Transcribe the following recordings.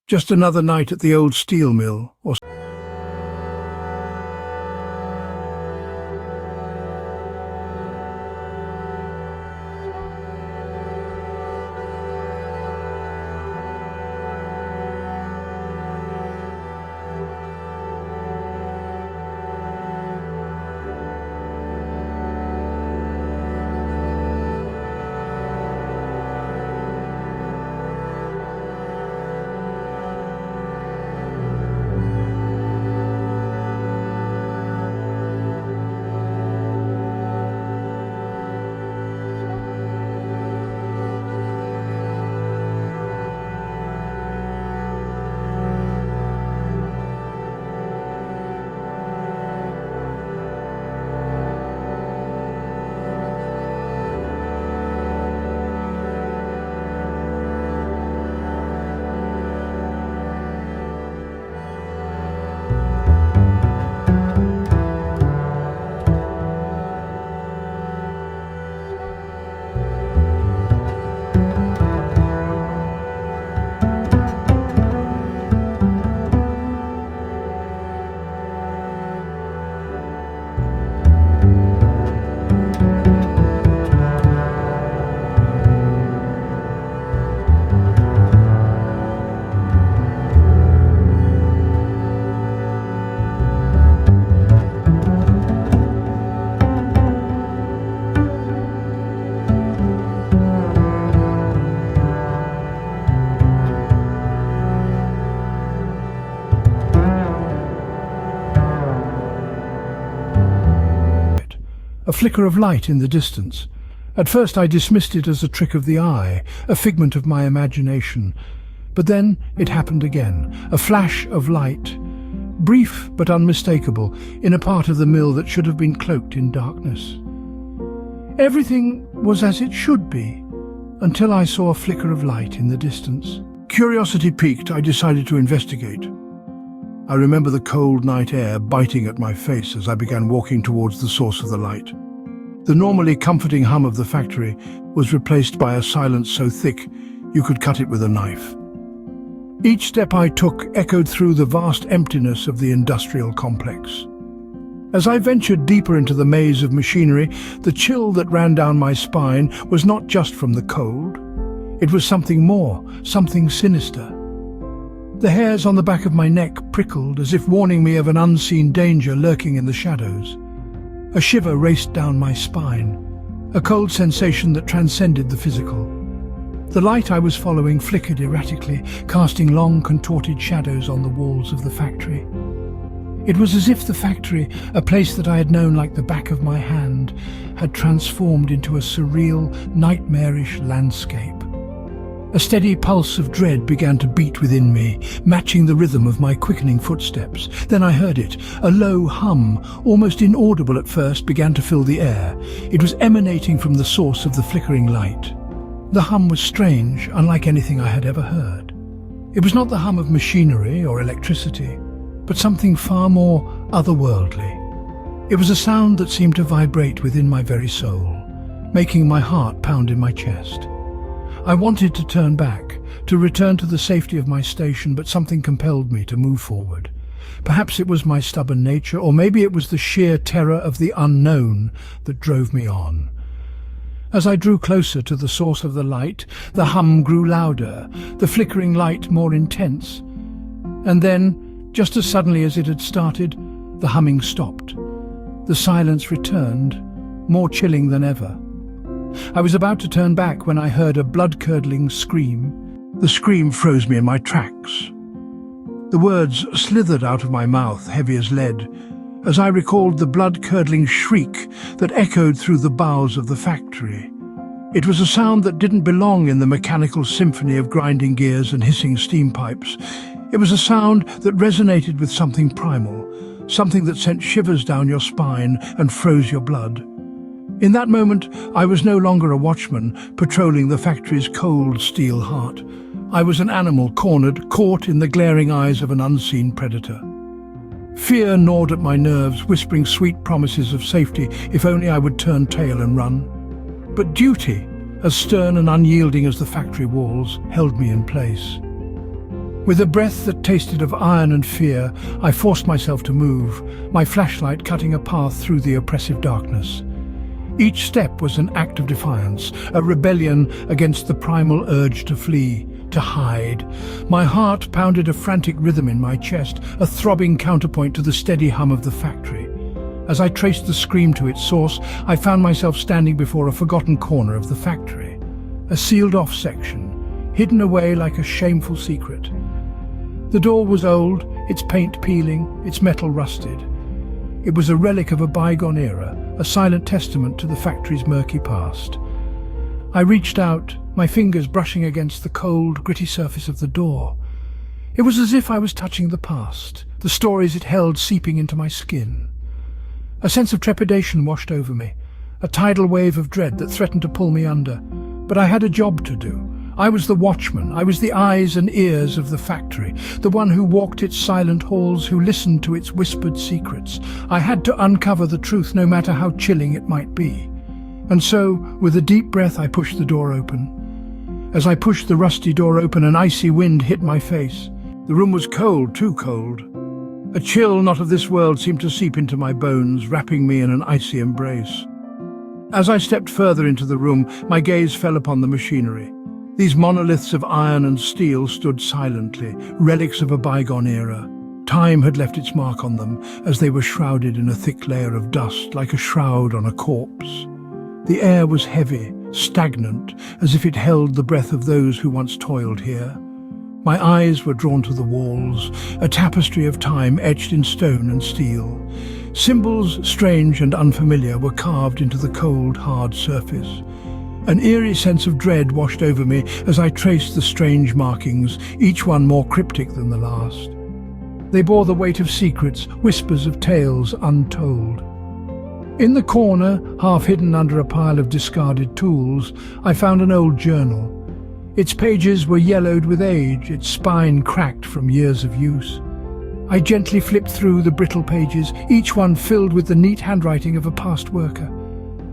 Just another night at the old steel mill, or a flicker of light in the distance. At first I dismissed it as a trick of the eye, a figment of my imagination. But then it happened again, a flash of light, brief but unmistakable, in a part of the mill that should have been cloaked in darkness. Everything was as it should be, until I saw a flicker of light in the distance. Curiosity piqued, I decided to investigate. I remember the cold night air biting at my face as I began walking towards the source of the light. The normally comforting hum of the factory was replaced by a silence so thick you could cut it with a knife. Each step I took echoed through the vast emptiness of the industrial complex. As I ventured deeper into the maze of machinery, the chill that ran down my spine was not just from the cold. It was something more, something sinister. The hairs on the back of my neck prickled as if warning me of an unseen danger lurking in the shadows. A shiver raced down my spine, a cold sensation that transcended the physical. The light I was following flickered erratically, casting long, contorted shadows on the walls of the factory. It was as if the factory, a place that I had known like the back of my hand, had transformed into a surreal, nightmarish landscape. A steady pulse of dread began to beat within me, matching the rhythm of my quickening footsteps. Then I heard it. A low hum, almost inaudible at first, began to fill the air. It was emanating from the source of the flickering light. The hum was strange, unlike anything I had ever heard. It was not the hum of machinery or electricity, but something far more otherworldly. It was a sound that seemed to vibrate within my very soul, making my heart pound in my chest. I wanted to turn back, to return to the safety of my station, but something compelled me to move forward. Perhaps it was my stubborn nature, or maybe it was the sheer terror of the unknown that drove me on. As I drew closer to the source of the light, the hum grew louder, the flickering light more intense. And then, just as suddenly as it had started, the humming stopped. The silence returned, more chilling than ever. I was about to turn back when I heard a blood-curdling scream. The scream froze me in my tracks. The words slithered out of my mouth, heavy as lead, as I recalled the blood-curdling shriek that echoed through the bowels of the factory. It was a sound that didn't belong in the mechanical symphony of grinding gears and hissing steam pipes. It was a sound that resonated with something primal, something that sent shivers down your spine and froze your blood. In that moment, I was no longer a watchman patrolling the factory's cold steel heart. I was an animal cornered, caught in the glaring eyes of an unseen predator. Fear gnawed at my nerves, whispering sweet promises of safety if only I would turn tail and run. But duty, as stern and unyielding as the factory walls, held me in place. With a breath that tasted of iron and fear, I forced myself to move, my flashlight cutting a path through the oppressive darkness. Each step was an act of defiance, a rebellion against the primal urge to flee, to hide. My heart pounded a frantic rhythm in my chest, a throbbing counterpoint to the steady hum of the factory. As I traced the scream to its source, I found myself standing before a forgotten corner of the factory. A sealed-off section, hidden away like a shameful secret. The door was old, its paint peeling, its metal rusted. It was a relic of a bygone era, a silent testament to the factory's murky past. I reached out, my fingers brushing against the cold, gritty surface of the door. It was as if I was touching the past, the stories it held seeping into my skin. A sense of trepidation washed over me, a tidal wave of dread that threatened to pull me under. But I had a job to do. I was the watchman. I was the eyes and ears of the factory, the one who walked its silent halls, who listened to its whispered secrets. I had to uncover the truth, no matter how chilling it might be. And so, with a deep breath, I pushed the door open. As I pushed the rusty door open, an icy wind hit my face. The room was cold, too cold. A chill not of this world seemed to seep into my bones, wrapping me in an icy embrace. As I stepped further into the room, my gaze fell upon the machinery. These monoliths of iron and steel stood silently, relics of a bygone era. Time had left its mark on them, as they were shrouded in a thick layer of dust, like a shroud on a corpse. The air was heavy, stagnant, as if it held the breath of those who once toiled here. My eyes were drawn to the walls, a tapestry of time etched in stone and steel. Symbols, strange and unfamiliar, were carved into the cold, hard surface. An eerie sense of dread washed over me as I traced the strange markings, each one more cryptic than the last. They bore the weight of secrets, whispers of tales untold. In the corner, half hidden under a pile of discarded tools, I found an old journal. Its pages were yellowed with age, its spine cracked from years of use. I gently flipped through the brittle pages, each one filled with the neat handwriting of a past worker.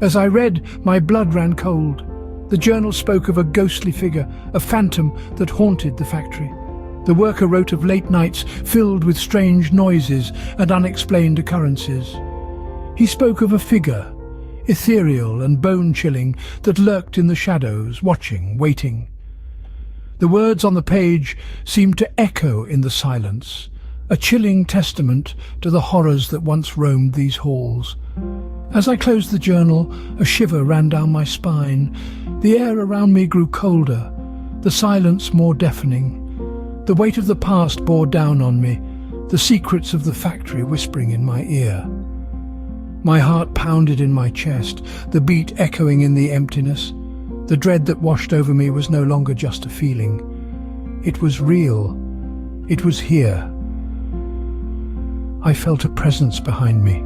As I read, my blood ran cold. The journal spoke of a ghostly figure, a phantom that haunted the factory. The worker wrote of late nights filled with strange noises and unexplained occurrences. He spoke of a figure, ethereal and bone-chilling, that lurked in the shadows, watching, waiting. The words on the page seemed to echo in the silence, a chilling testament to the horrors that once roamed these halls. As I closed the journal, a shiver ran down my spine. The air around me grew colder, the silence more deafening. The weight of the past bore down on me, the secrets of the factory whispering in my ear. My heart pounded in my chest, the beat echoing in the emptiness. The dread that washed over me was no longer just a feeling. It was real. It was here. I felt a presence behind me.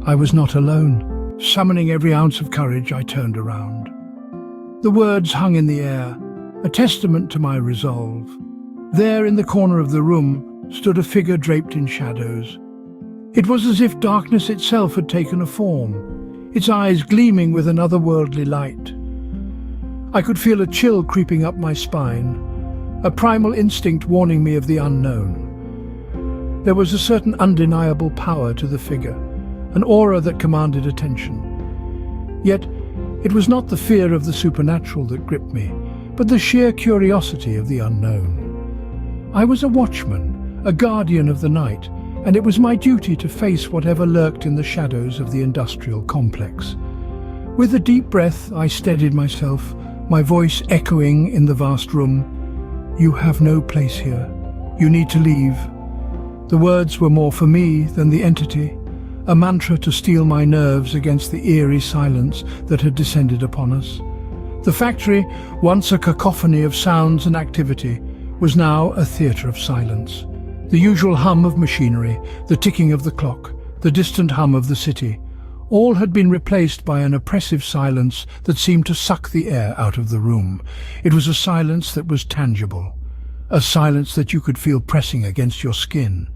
I was not alone. Summoning every ounce of courage, I turned around. The words hung in the air, a testament to my resolve. There, in the corner of the room, stood a figure draped in shadows. It was as if darkness itself had taken a form, its eyes gleaming with an otherworldly light. I could feel a chill creeping up my spine, a primal instinct warning me of the unknown. There was a certain undeniable power to the figure, an aura that commanded attention. Yet, it was not the fear of the supernatural that gripped me, but the sheer curiosity of the unknown. I was a watchman, a guardian of the night, and it was my duty to face whatever lurked in the shadows of the industrial complex. With a deep breath, I steadied myself, my voice echoing in the vast room. "You have no place here. You need to leave." The words were more for me than the entity, a mantra to steel my nerves against the eerie silence that had descended upon us. The factory, once a cacophony of sounds and activity, was now a theatre of silence. The usual hum of machinery, the ticking of the clock, the distant hum of the city, all had been replaced by an oppressive silence that seemed to suck the air out of the room. It was a silence that was tangible, a silence that you could feel pressing against your skin,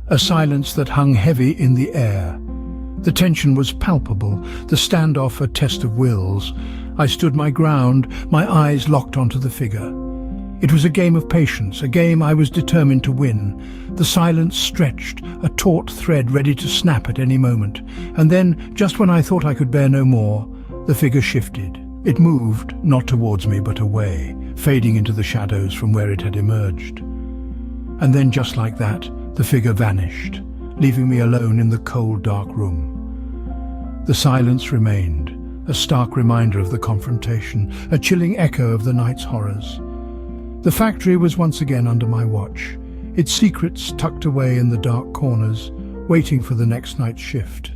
a silence that hung heavy in the air. The tension was palpable, the standoff a test of wills. I stood my ground, my eyes locked onto the figure. It was a game of patience, a game I was determined to win. The silence stretched, a taut thread ready to snap at any moment. And then, just when I thought I could bear no more, the figure shifted. It moved, not towards me but away, fading into the shadows from where it had emerged. And then, just like that, the figure vanished, leaving me alone in the cold, dark room. The silence remained, a stark reminder of the confrontation, a chilling echo of the night's horrors. The factory was once again under my watch, its secrets tucked away in the dark corners, waiting for the next night's shift.